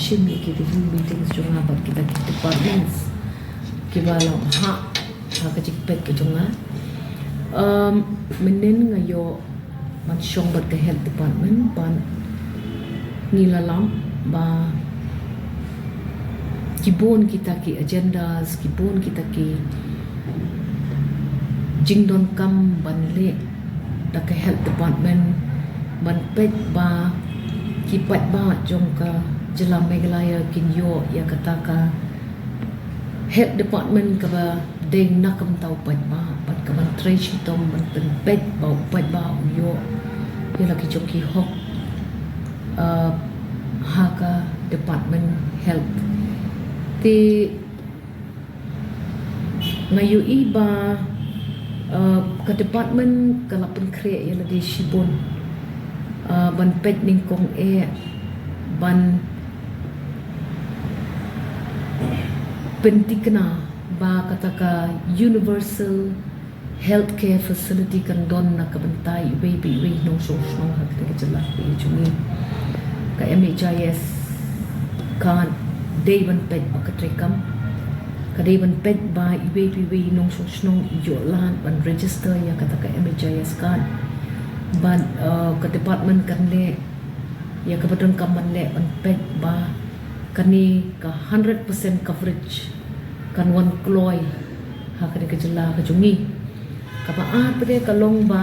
shin ki review meetings jonga bat kita ki departments ki balang ha ka jik pet ke jonga menen ngayo man shong bat ke health department ban nilalam ba kibon kita ki agendas kibon kita ki jingdon kam ban le da ke health department ban pet ba kipat ba jong ka jelam megalaya kinyo ya kataka health department ka ba ding nakam tau pat ba pat ka ban trace tom ban pet ba pat ba yo ya laki joki hok haka department health ti ngayu iba ke department kalapun kre ya lagi shibon ban pet ning kong ban pentikna ba kataka universal healthcare facility kan don na kabantai baby we no so hak te jala jumi ka MHIS kan day ban pet bakatrekam ka day ban pet ba baby we no so yolan ban register ya kataka MHIS kan ban ke department kan le ya kebetulan kaman le ban pet ba kani ka 100% coverage kan wan kloy ha ka ke jela ka jungi ka ba pade ka long ba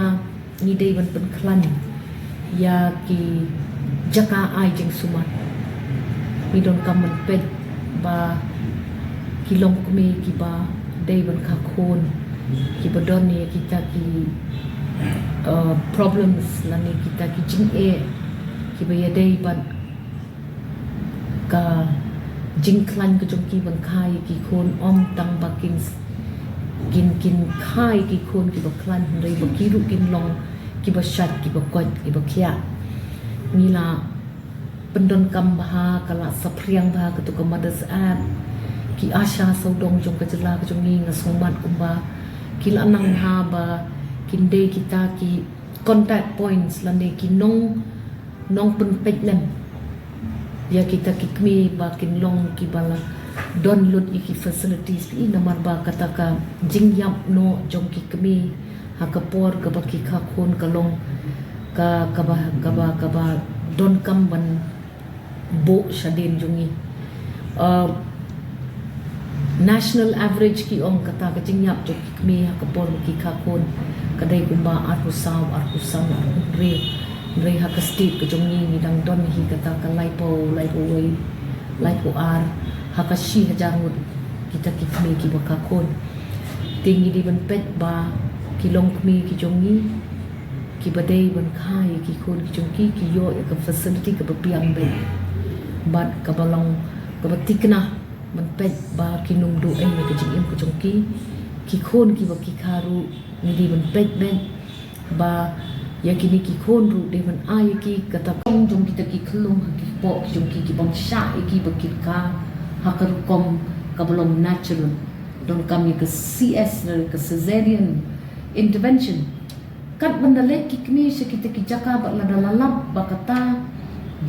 ni dei ban pen klan ya ki jaka ai jeng sumat mi don kaman pet ba ki long kumi ki ba dei ban ka khon ki bodon ni kita ki problems lani kita ki jing ki baya dei ban ka jing klan ka jongki ban khai ki khon om tang bakin kin khai ki khon ki ba klan rei ba ki ru kin long ki ba shat ki ba kot ki ba khia nila pendon kam baha kala sapriang baha ka tu ka mothers app ki asha saudong jong ka jela ka jongi ngasongbat kumba ki lanang ha ba kinde kita ki contact points lane ki nong pen pet lem ya kita ki kmi ba kin long ki bala download iki facilities i namar ba kataka jingyap no jong ki kmi hakapor ka ba ki kha khon ka long ka ba don kam ban bo shadin jongi national average ki ong kata ka jingyap jong ki kmi hakapor ki kha khon kadai kumba arkusaw re haka state ka jongi ni dang don hi kata ka laipo way laipo ar haka shi hajangut kita kikmi ki baka kon tingi di ban pet ba ki long kmi ki jongi ki badai ban khai ki kon ki jongi ki yo ka facility ka piang be bat ka balong ka batikna ban pet ba ki num do ai ka jing ka jongi ki kon ki ba ki kharu ni di ban pet ben ba ya kini ki khon ru de ban ai ki kata kong jong kita ki khlum ki po jong ki bang sha ki ba ki ka hakar kom ka belum natural don kami ke CS ke cesarean intervention kat bandale ki kmi se kita ki jaka ba la dalalap ba kata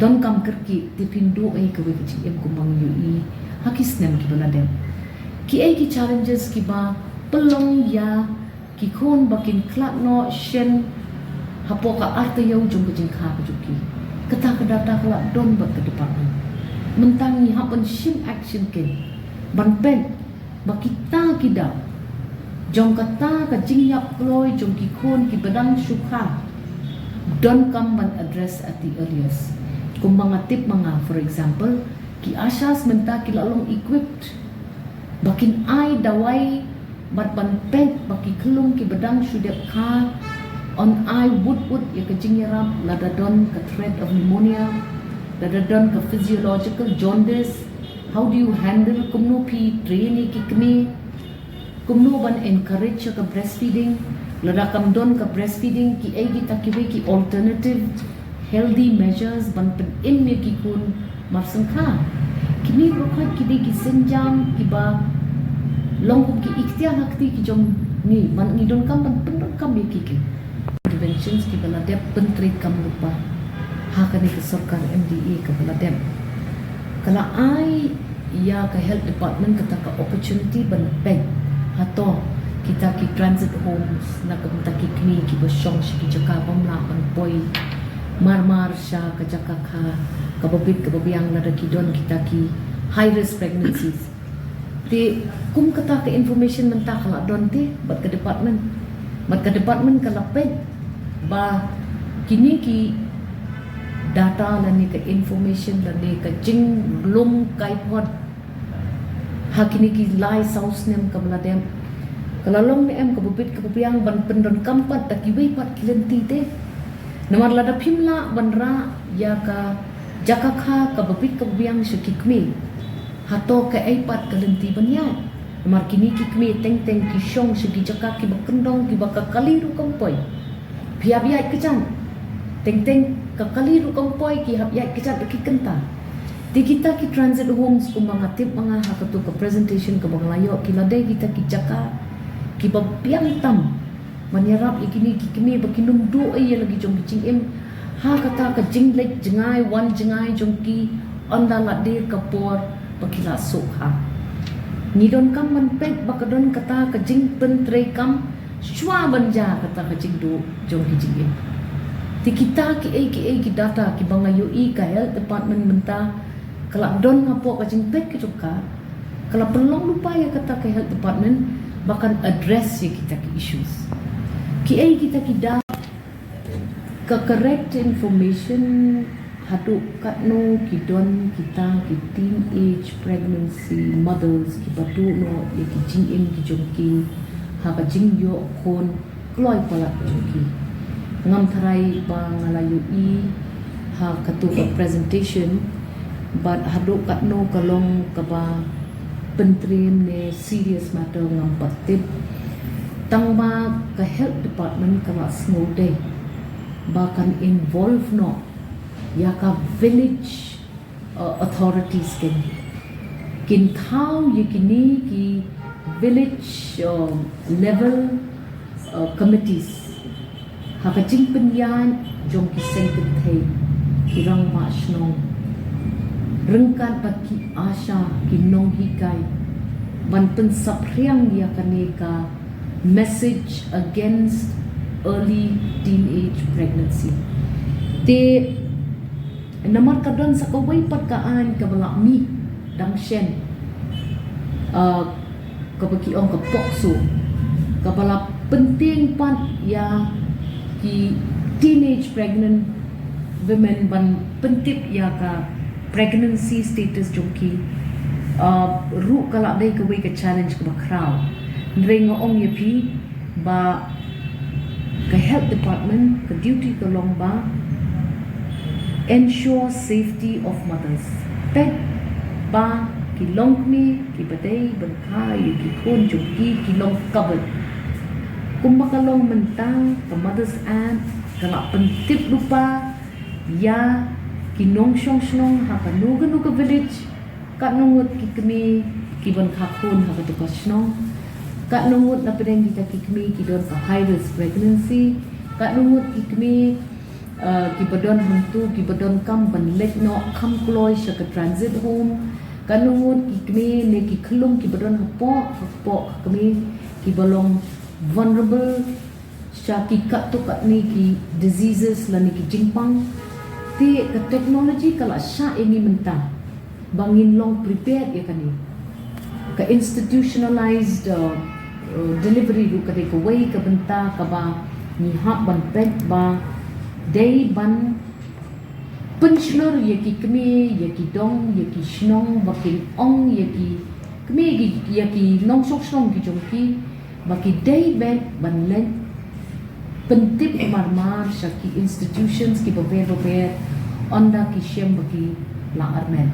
don kam kerki tipindu ai ke ki em kumang yu hakis nem ki balade ki ai ki challenges ki ba pelong ya ki khon bakin klak no shen hapo ka arte yau jong jing kha ka juki kata ka data ka don ba ke depan mentang ni happen shin action ken ban pen ba kita kida jong kata ka jing yap kloi jong ki khon ki badang sukha don come ban address at the earliest kung mga tip mga for example ki asas menta ki lalong equipped bakin ai dawai bat ban pen baki klung ki badang shudep kha on I wood ya ka jingyarap lada don ka threat of pneumonia lada don ka physiological jaundice how do you handle kumno pi train ki kmi kumno ban encourage ka breastfeeding lada kam don ka breastfeeding ki ai ki takiwe ki alternative healthy measures ban pen in me ki kun marsang kha kini rokhat ki de ki senjam ki ba long ki ikhtiar hakti ki jom ni man ni don kam ban pen kam ki interventions ki baladep pentri kam lupa hakani ke sarkar MDA ke baladep Kalau ai ya ke health department kata ke opportunity benpeg atau kita ki transit homes na kita ki kini ki besyong ki jaka pamla ban poi mar sha ka jaka kha kababit kababiang na dakidon kita ki high risk pregnancies. Ti kum kata ke information mentah kala don ti bat ke department kala peg ba kini ki data la ni ke information la ni ke jing lum kai pot ha kini ki lai saus nem kamla dem kala long ni em kabubit kabubiang ban pendon kampat ta ki wei pat kilenti te namar la da phimla ban ra ya ka jaka kha kabubit kabubiang shikikmi hato ke ai pat kilenti ban ya namar kini kikmi teng ki shong shiki jaka ki bakendong ki bakakali ru kampoi biar kecan teng kakali ru kampoi ki hab yat kecat ki kenta di kita ki transit homes ku mangatip manga hakatu ke presentation ke banglayo ki ladai kita ki jaka ki babiang tam manyarap ikini ki kini bakinum do ai lagi jong kicing em ha kata ke jinglek jengai wan jengai jong ki onda ladir kapor bakila sokha nidon kam man pek bakadon kata ke jing pentre kam shwa banja kata ke jing do jong kicing em di kita ki data ki bangayo i ka health department menta kalau don ngapo ka jing pek ki juga kalau pelong lupa ya kata ke health department bahkan address ya kita ki issues ki kita ki da ke correct information hadu katno ki don kita ki teenage pregnancy mothers ki batu no ya ki jing em ki jongki ha ka jing yo kon kloi pala jongki ngam tharai ba ngalayu i ha katu ka presentation but hadu katno kalong ka ba pentrim ne serious matter ngam patip tangba ka health department ka ngode bahkan involve no ya ka village authorities kin thau yekini ki village level committees haka jing penyan jong ki sengket thei kirang ma shnong rengkan baki asha ki nong hikai ban pen sapriang ya kaneka message against early teenage pregnancy te namar kadon sa kawai patkaan kabala mi dang shen kabaki ong ka pokso kabala penting pat ya ki teenage pregnant women ban pentip ya ka pregnancy status jongki ru kala dai ka wei ka challenge ka bakraw ndrengo ong yepi ba ka health department ka duty ka long ba ensure safety of mothers pek ba ki long mi ki badai ban khai ki khon jongki ki long covered kumakalong mentang ka mothers and kala pentip lupa ya kinong shong ha kanuga village kanungut ki kami ki ban khakun ha ka snong kanungut na pedeng kita ki kami ki don ka high risk pregnancy kanungut ki kami ki badon hantu ki badon kam ban lek no kam kloi sha ka transit home kanungut ki kami ne ki khlum ki badon hapo kami ki balong vulnerable sha ki kat to kat ni ki diseases la ni ki jingpang ti ka technology kala sha ini mentah bangin long prepared ya kani ka institutionalized delivery ru ka de ko way ka benta ka ba ni ha ban pet ba day ban penslur ya ki kmi ya ki dong ya ki shnong ba ki ong ya ki kmi ya ki nong sok shnong ki jong ki ba ki day ban ban len pentip marmar sha ki institutions ki baber onda ki shem ba ki la armen